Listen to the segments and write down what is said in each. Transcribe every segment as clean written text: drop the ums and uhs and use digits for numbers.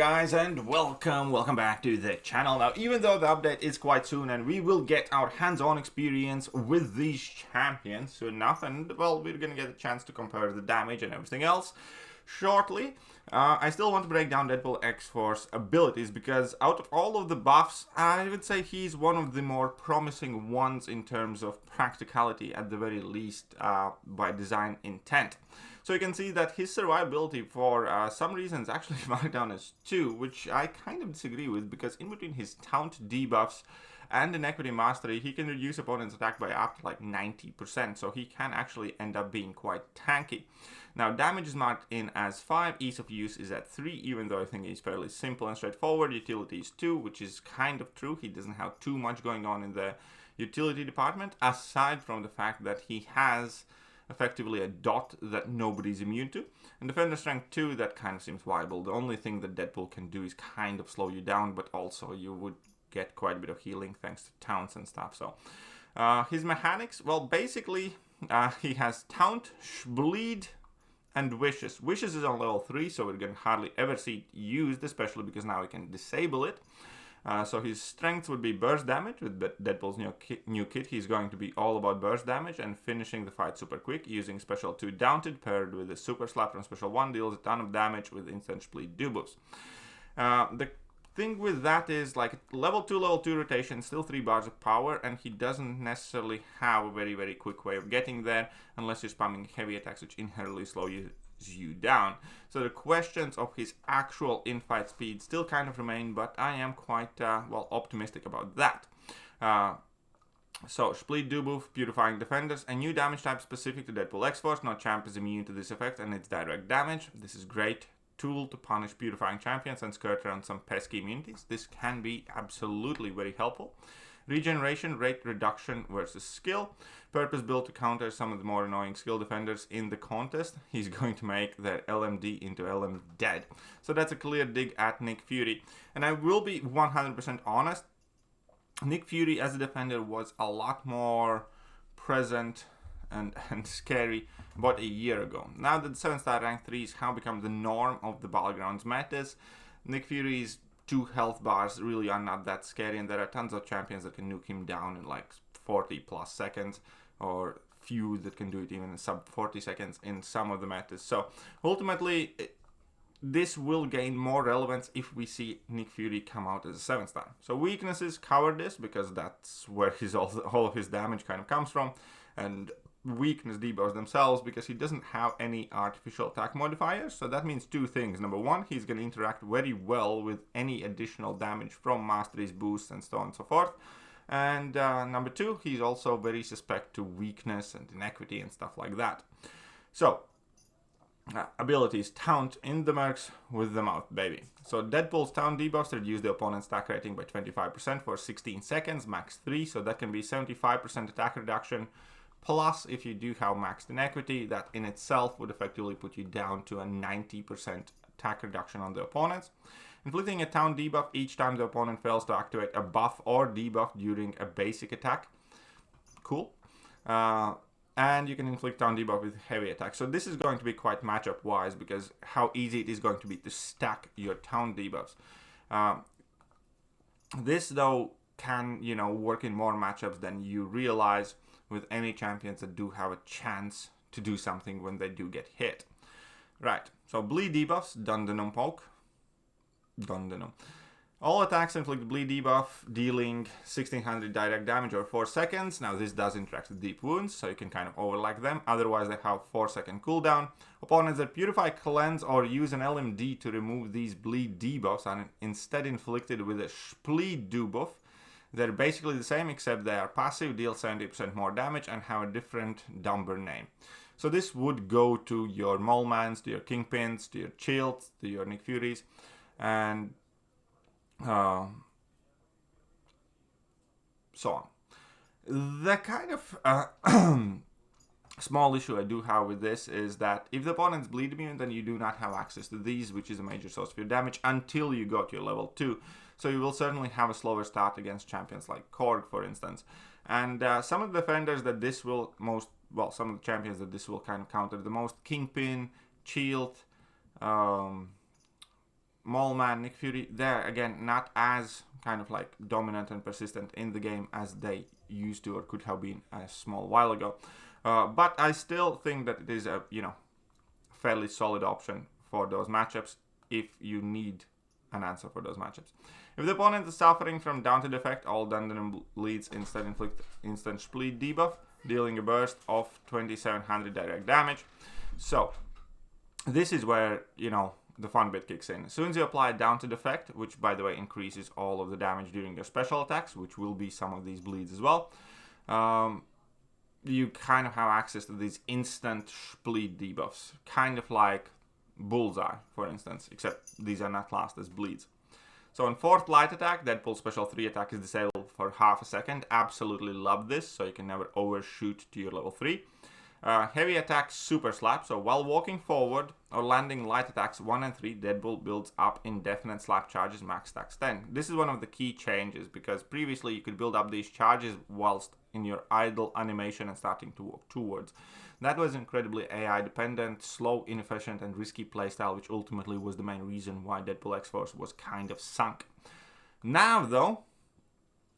guys, and welcome back to the channel. Now, even though the update is quite soon and we will get our hands-on experience with these champions soon enough, and well, we're gonna get a chance to compare the damage and everything else shortly, I still want to break down Deadpool X-Force abilities, because out of all of the buffs, I would say he's one of the more promising ones in terms of practicality, at the very least, by design intent. So you can see that his survivability for some reasons actually marked down as 2, which I kind of disagree with, because in between his taunt debuffs and inequity mastery, he can reduce opponent's attack by up to like 90%, so he can actually end up being quite tanky. Now, damage is marked in as 5, ease of use is at 3, even though I think he's fairly simple and straightforward. Utility is 2, which is kind of true. He doesn't have too much going on in the utility department, aside from the fact that he has effectively a dot that nobody's immune to. And defender strength 2, that kind of seems viable. The only thing that Deadpool can do is kind of slow you down, but also you would get quite a bit of healing thanks to taunts and stuff. So his mechanics, well, basically he has taunt, bleed, and wishes. Wishes is on level 3, so we're going to hardly ever see it used, especially because now we can disable it. So his strength would be burst damage. With Deadpool's new kit, he's going to be all about burst damage and finishing the fight super quick, using special 2 Daunted paired with a super slap from special 1 deals a ton of damage with instant split debuffs. The thing with that is, like, level 2 rotation, still 3 bars of power, and he doesn't necessarily have a very quick way of getting there unless you're spamming heavy attacks, which inherently slow you down. So the questions of his actual in-fight speed still kind of remain, but I am quite well optimistic about that. So split debuff, purifying defenders, a new damage type specific to Deadpool X-Force. No champ is immune to this effect, and it's direct damage. This is great tool to punish purifying champions and skirt around some pesky immunities. This can be absolutely very helpful. Regeneration rate reduction versus skill. Purpose built to counter some of the more annoying skill defenders in the contest. He's going to make their LMD into LM dead. So that's a clear dig at Nick Fury. And I will be 100% honest, Nick Fury as a defender was a lot more present and scary about a year ago. Now that the 7-star rank 3s have become the norm of the Battlegrounds metas, Nick Fury's 2 health bars really are not that scary, and there are tons of champions that can nuke him down in like 40 plus seconds, or few that can do it even in sub 40 seconds in some of the metas. So ultimately, this will gain more relevance if we see Nick Fury come out as a 7-star. So weaknesses cover this, because that's where all of his damage kind of comes from, and weakness debuffs themselves, because he doesn't have any artificial attack modifiers. So that means 2 things. Number 1, he's going to interact very well with any additional damage from masteries, boosts, and so on and so forth. And number 2, he's also very suspect to weakness and inequity and stuff like that. So abilities: taunt in the mercs with the mouth, baby. So Deadpool's taunt debuffs reduce the opponent's attack rating by 25% for 16 seconds, max 3, so that can be 75% attack reduction. Plus, if you do have maxed inequity, that in itself would effectively put you down to a 90% attack reduction on the opponents. Inflicting a taunt debuff each time the opponent fails to activate a buff or debuff during a basic attack. Cool. And you can inflict taunt debuff with heavy attack. So this is going to be quite matchup wise, because how easy it is going to be to stack your taunt debuffs. This though can, work in more matchups than you realize, with any champions that do have a chance to do something when they do get hit. Right, so bleed debuffs, Dundunum poke. Dundunum. All attacks inflict bleed debuff, dealing 1600 direct damage over 4 seconds. Now this does interact with deep wounds, so you can kind of overlap them. Otherwise they have 4-second cooldown. Opponents that purify, cleanse, or use an LMD to remove these bleed debuffs are instead inflicted with a split debuff. They're basically the same, except they are passive, deal 70% more damage, and have a different number name. So this would go to your Molemans, to your Kingpins, to your Shields, to your Nick Furies, and so on. The kind of small issue I do have with this is that if the opponent's bleed immune, then you do not have access to these, which is a major source of your damage, until you got your level 2. So you will certainly have a slower start against champions like Korg, for instance. And some of the defenders that this will some of the champions that this will kind of counter the most: Kingpin, Shield, Mole Man, Nick Fury, they're again not as kind of like dominant and persistent in the game as they used to or could have been a small while ago. But I still think that it is a, you know, fairly solid option for those matchups if you need an answer for those matchups. If the opponent is suffering from downed effect, all Dandelion Bleeds instead inflict instant split debuff, dealing a burst of 2700 direct damage. So this is where, you know, the fun bit kicks in. As soon as you apply a downed effect, which by the way increases all of the damage during your special attacks, which will be some of these bleeds as well, you kind of have access to these instant split debuffs, kind of like Bullseye, for instance, except these are not classed as bleeds. So on 4th light attack, Deadpool special 3 attack is disabled for half a second. Absolutely love this, so you can never overshoot to your level 3. Heavy attack super slap, so while walking forward or landing light attacks 1 and 3, Deadpool builds up indefinite slap charges, max stacks 10. This is one of the key changes, because previously you could build up these charges whilst in your idle animation and starting to walk towards. That was incredibly AI dependent, slow, inefficient and risky playstyle, which ultimately was the main reason why Deadpool X-Force was kind of sunk. Now though,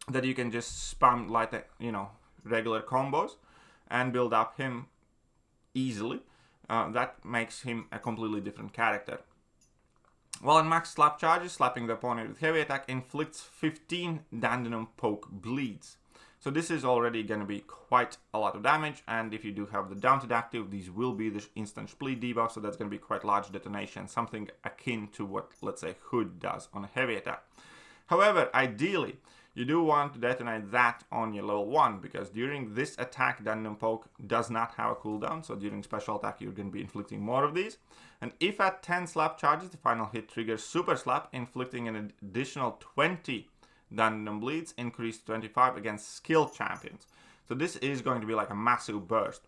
that you can just spam like, you know, regular combos and build up him easily, that makes him a completely different character. While in max slap charges, slapping the opponent with heavy attack inflicts 15 Dandelion Poke bleeds. So this is already going to be quite a lot of damage, and if you do have the downed active, these will be the instant split debuff, so that's going to be quite large detonation, something akin to what, let's say, Hood does on a heavy attack. However, ideally, you do want to detonate that on your level 1, because during this attack, Dandelion Poke does not have a cooldown, so during special attack, you're going to be inflicting more of these. And if at 10 slap charges, the final hit triggers Super Slap, inflicting an additional 20 Dandelion Bleeds, increased 25 against skill champions. So this is going to be like a massive burst.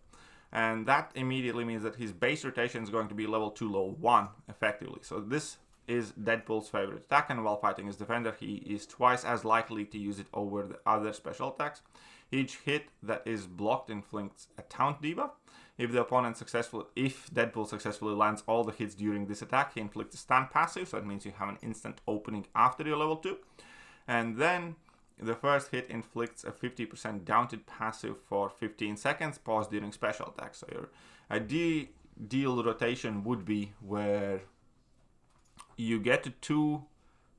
And that immediately means that his base rotation is going to be level 2, level 1, effectively. So this is Deadpool's favorite attack, and while fighting his defender, he is twice as likely to use it over the other special attacks. Each hit that is blocked inflicts a taunt debuff. If Deadpool successfully lands all the hits during this attack, he inflicts a stun passive, so it means you have an instant opening after your level 2. And then the first hit inflicts a 50% daunted passive for 15 seconds, pause during special attacks. So your ideal rotation would be where you get to 2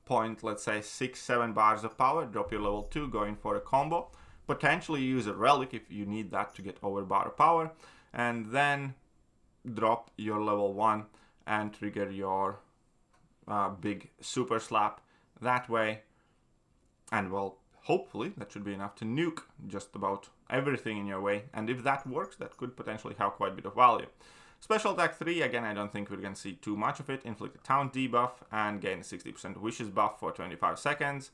point, let's say 6-7 bars of power, drop your level 2, go in for a combo, potentially use a relic if you need that to get over bar of power, and then drop your level 1 and trigger your big super slap that way. And well, hopefully that should be enough to nuke just about everything in your way. And if that works, that could potentially have quite a bit of value. Special attack 3, again, I don't think we're going to see too much of it. Inflict a taunt debuff and gain a 60% wishes buff for 25 seconds.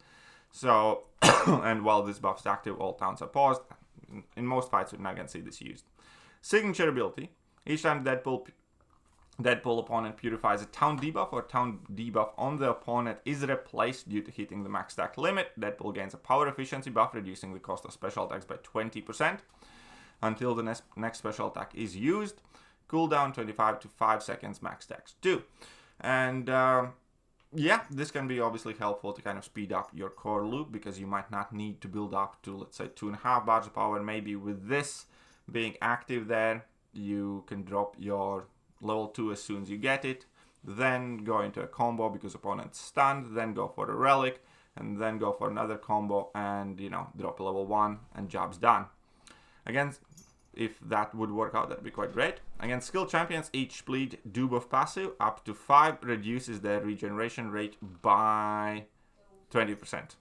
So, and while this buff is active, all taunts are paused. In most fights, we're not going to see this used. Signature ability. Each time Deadpool opponent purifies a taunt debuff or taunt debuff on the opponent is replaced due to hitting the max stack limit, Deadpool gains a power efficiency buff, reducing the cost of special attacks by 20% until the next special attack is used. Cooldown 25 to 5 seconds, max stacks 2. And yeah, this can be obviously helpful to kind of speed up your core loop, because you might not need to build up to, let's say, 2.5 bars of power. Maybe with this being active there, you can drop your level 2 as soon as you get it, then go into a combo because opponent's stunned, then go for a relic, and then go for another combo and, you know, drop a level 1 and job's done. Again, if that would work out, that'd be quite great. Against skill champions, each split debuff passive up to 5 reduces their regeneration rate by 20%,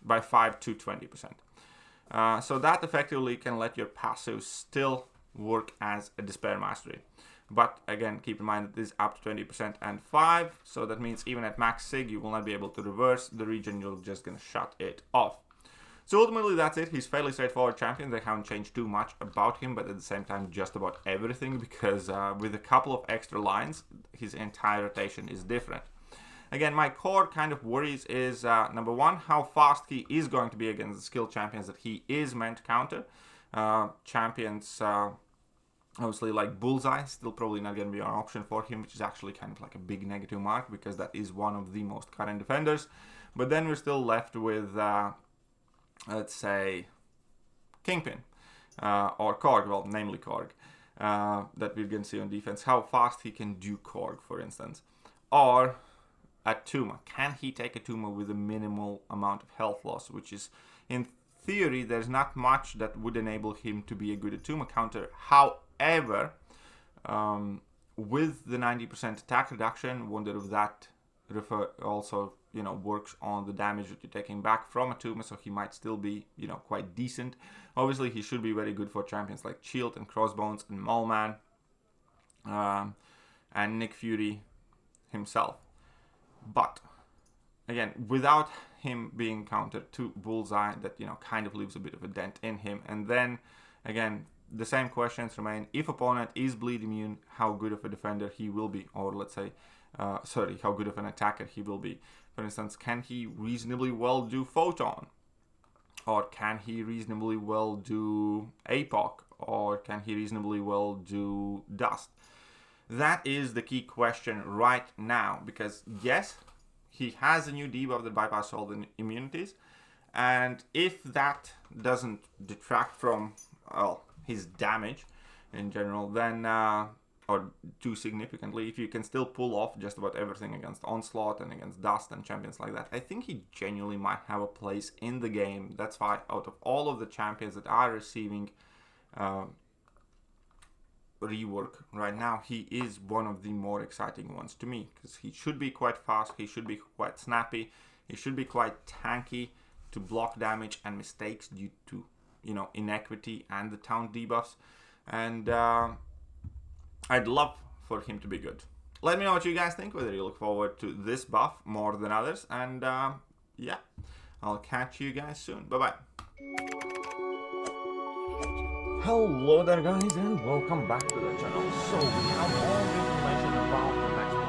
by 5 to 20%. So that effectively can let your passive still work as a Despair Mastery. But again, keep in mind that this is up to 20% and 5, so that means even at max sig, you will not be able to reverse the regen, you're just going to shut it off. So ultimately, that's it. He's fairly straightforward champion. They haven't changed too much about him, but at the same time, just about everything, because with a couple of extra lines, his entire rotation is different. Again, my core kind of worries is, number one, how fast he is going to be against the skill champions that he is meant to counter. Champions Obviously, like Bullseye, still probably not going to be an option for him, which is actually kind of like a big negative mark because that is one of the most current defenders. But then we're still left with, let's say, Kingpin or Korg, well, namely Korg, that we're going to see on defense. How fast he can do Korg, for instance. Or a Tuma. Can he take a Tuma with a minimal amount of health loss, which is, in theory, there's not much that would enable him to be a good Atuma counter. However, with the 90% attack reduction, wonder if that also, works on the damage that you're taking back from Atuma, so he might still be, quite decent. Obviously, he should be very good for champions like Shield and Crossbones and Mallman, and Nick Fury himself. But again, without him being countered to Bullseye, that kind of leaves a bit of a dent in him. And then again, the same questions remain. If opponent is bleed immune, how good of a defender he will be, or let's say how good of an attacker he will be. For instance, can he reasonably well do Photon, or can he reasonably well do APOC, or can he reasonably well do Dust? That is the key question right now, because yes, he has a new debuff that bypasses all the immunities, and if that doesn't detract from his damage in general, then or too significantly, if you can still pull off just about everything against Onslaught and against Dust and champions like that, I think he genuinely might have a place in the game. That's why out of all of the champions that are receiving rework right now, he is one of the more exciting ones to me, because he should be quite fast, he should be quite snappy, he should be quite tanky to block damage and mistakes due to inequity and the taunt debuffs, and I'd love for him to be good. Let me know what you guys think, whether you look forward to this buff more than others, and yeah, I'll catch you guys soon. Bye bye. Hello there guys, and welcome back to the channel. So we have all the information about the next